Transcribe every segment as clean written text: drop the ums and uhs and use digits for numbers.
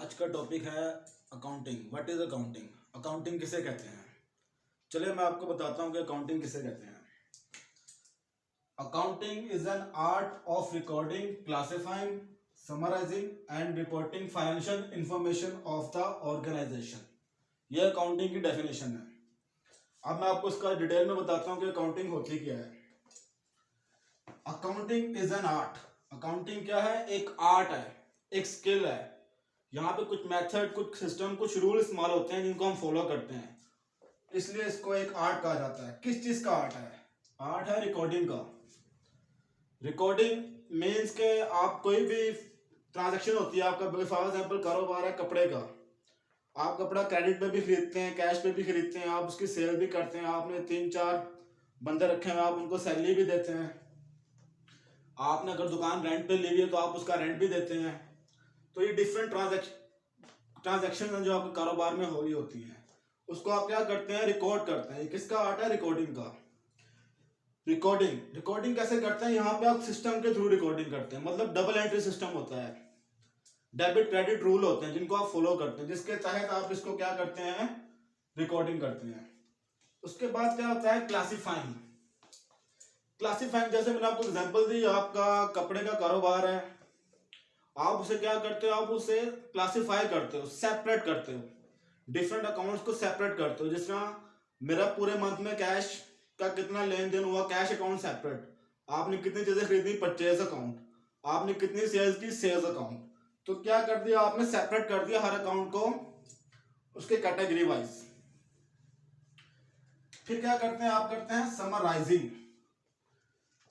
आज का टॉपिक है accounting. What is accounting? Accounting किसे कहते हैं? चलिए मैं आपको बताता हूँ कि अकाउंटिंग किसे कहते हैं। Accounting is an art of recording, classifying, summarising and reporting financial information of the organisation. यह अकाउंटिंग की डेफिनेशन है। अब मैं आपको इसका डिटेल में बताता हूँ कि अकाउंटिंग होती क्या है। Accounting is an art. Accounting क्या है? एक आर्ट है, एक स्किल है। यहाँ पे कुछ मेथड, कुछ सिस्टम, कुछ रूल इस्तेमाल होते हैं जिनको हम फॉलो करते हैं, इसलिए इसको एक आर्ट कहा जाता है। किस चीज का आर्ट है? आर्ट है रिकॉर्डिंग का। रिकॉर्डिंग मीन्स के आप कोई भी ट्रांजैक्शन होती है आपका, फॉर एग्जाम्पल कारोबार है कपड़े का, आप कपड़ा क्रेडिट पे भी खरीदते हैं, कैश पे भी खरीदते हैं, आप उसकी सेल भी करते हैं, आपने 3-4 बंदे रखे हैं, आप उनको सैलरी भी देते हैं, आपने अगर दुकान रेंट पे ली हुई है तो आप उसका रेंट भी देते हैं। तो ये डिफरेंट ट्रांजैक्शन जो आपके कारोबार में हो रही होती है, उसको आप क्या करते हैं? रिकॉर्ड करते हैं। ये किसका आर्ट है? रिकॉर्डिंग का। रिकॉर्डिंग कैसे करते हैं? यहाँ पे आप सिस्टम के थ्रू रिकॉर्डिंग करते हैं, मतलब डबल एंट्री सिस्टम होता है, डेबिट क्रेडिट रूल होते हैं जिनको आप फॉलो करते हैं, जिसके तहत आप इसको क्या करते हैं? रिकॉर्डिंग करते हैं। उसके बाद क्या होता है? क्लासिफाइंग। क्लासिफाइंग जैसे मैंने आपको एग्जांपल दी, आपका कपड़े का कारोबार है, आप उसे क्या करते हो? आप उसे क्लासिफाई करते हो, सेपरेट करते हो, डिफरेंट अकाउंट्स को सेपरेट करते हो। जिस तरह मेरा पूरे मंथ में कैश का कितना लेन देन हुआ, कैश अकाउंट सेपरेट, आपने कितनी चीजें खरीदी, परचेज अकाउंट, आपने कितनी सेल्स की, सेल्स अकाउंट। तो क्या कर दिया आपने? सेपरेट कर दिया हर अकाउंट को उसके कैटेगरी वाइज। फिर क्या करते हैं? आप करते हैं समराइजिंग।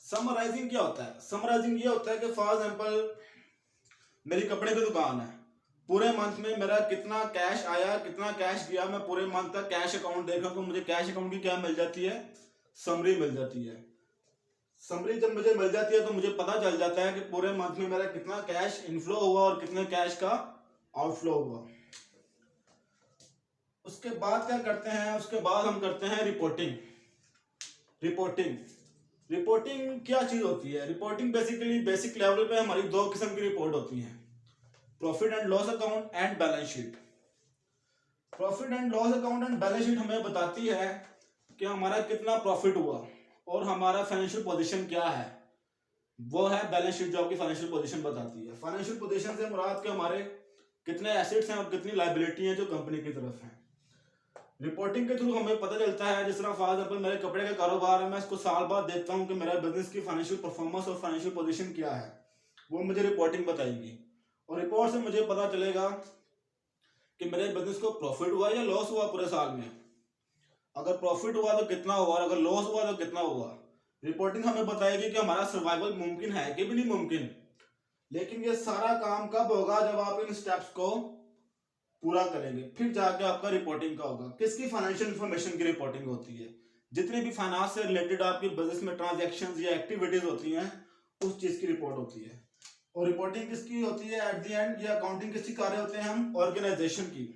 समराइजिंग क्या होता है? समराइजिंग ये होता है कि फॉर एग्जाम्पल मेरी कपड़े की दुकान है, पूरे मंथ में मेरा कितना कैश आया, कितना कैश गया, मैं पूरे मंथ का कैश अकाउंट देखा तो मुझे कैश अकाउंट की क्या मिल जाती है? समरी मिल जाती है। समरी जब मुझे मिल जाती है तो मुझे पता चल जाता है कि पूरे मंथ में मेरा कितना कैश इनफ्लो हुआ और कितने कैश का आउटफ्लो हुआ। उसके बाद क्या करते हैं? उसके बाद हम करते हैं रिपोर्टिंग। रिपोर्टिंग रिपोर्टिंग क्या चीज होती है? रिपोर्टिंग बेसिकली बेसिक लेवल पे हमारी दो किस्म की रिपोर्ट होती है, profit and loss account and balance sheet. Profit and loss account and balance sheet हमें बताती है कि हमारा कितना प्रॉफिट हुआ और हमारा फाइनेंशियल पोजीशन क्या है। वो है बैलेंस शीट जो आपकी फाइनेंशियल पोजीशन बताती है। फाइनेंशियल पोजीशन से मुराद के हमारे कितने एसेट्स हैं और कितनी लायबिलिटी है जो कंपनी की तरफ है। रिपोर्टिंग के थ्रू हमें पता चलता है, जिस तरह फॉर एग्जांपल मेरे कपड़े का कारोबार है, मैं इसको साल बाद देखता हूँ कि मेरा बिजनेस की फाइनेंशियल परफॉर्मेंस और फाइनेंशियल पोजीशन क्या है, वो मुझे रिपोर्टिंग बताएगी। और रिपोर्ट से मुझे पता चलेगा कि मेरे बिजनेस को प्रॉफिट हुआ या लॉस हुआ पूरे साल में। अगर प्रॉफिट हुआ तो कितना हुआ और अगर लॉस हुआ तो कितना हुआ। रिपोर्टिंग हमें बताएगी कि हमारा सर्वाइवल मुमकिन है कि भी नहीं मुमकिन। लेकिन ये सारा काम कब होगा? जब आप इन स्टेप्स को पूरा करेंगे, फिर जाके आपका रिपोर्टिंग का होगा। किसकी? फाइनेंशियल इंफॉर्मेशन की रिपोर्टिंग होती है। जितनी भी फाइनेंस से रिलेटेड आपकी बिजनेस में ट्रांजैक्शंस या एक्टिविटीज होती हैं, उस चीज की रिपोर्ट होती है। और रिपोर्टिंग किसकी होती है? एट द एंड ये अकाउंटिंग किसकी कर रहे होते हैं हम? ऑर्गेनाइजेशन की।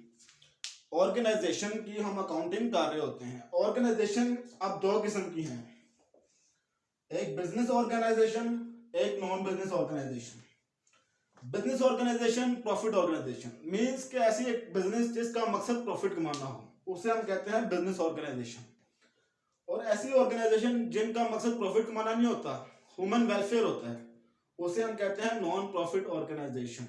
ऑर्गेनाइजेशन की हम अकाउंटिंग कर रहे होते हैं। ऑर्गेनाइजेशन अब दो किस्म की हैं, एक बिजनेस ऑर्गेनाइजेशन, एक non business organisation. Business organisation, profit organisation means कि ऐसी एक बिजनेस जिसका मकसद प्रॉफिट कमाना हो, उसे हम कहते हैं बिजनेस ऑर्गेनाइजेशन। और ऐसी ऑर्गेनाइजेशन जिनका मकसद प्रॉफिट कमाना नहीं होता, ह्यूमन वेलफेयर होता है, उसे हम कहते हैं नॉन प्रॉफिट ऑर्गेनाइजेशन।